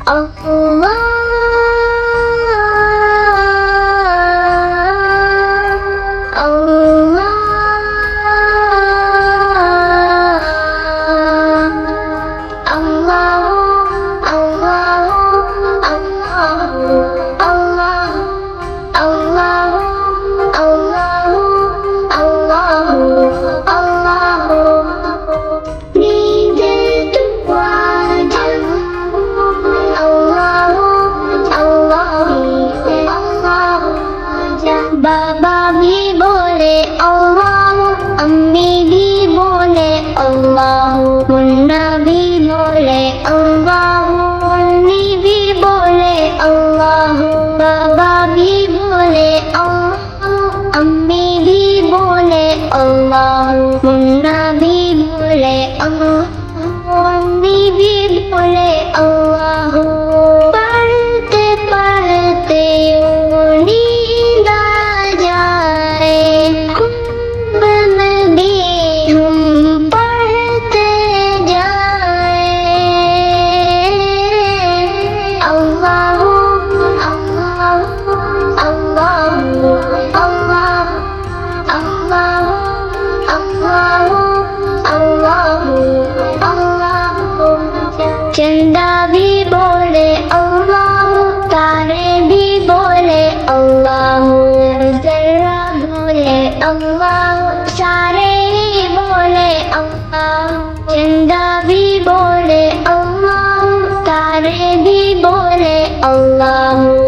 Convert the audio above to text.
Allah बाबा भी बोले अल्लाह, अम्मी भी बोले अल्लाह, मुन्ना भी बोले अल्लाह, मुन्नी भी बोले अल्लाह। बाबा भी बोले अल्लाह, अम्मी भी बोले अल्लाह, मुन्ना भी बोले अल्लाह, मुन्नी भी बोले अल्लाह। पढ़ते पढ़ते नींद आ जाए, खूब नबी हम पढ़ते जाए। अल्लाह अल्लाह अल्लाह अल्लाह अल्लाह अल्लाह अल्लाह। चंदा भी बोले अल्लाह, तारे भी बोले अल्लाह, जर्रा बोले अल्लाह, सारे ही बोले अल्लाह। चंदा भी बोले अल्लाह, तारे भी बोले अल्लाह।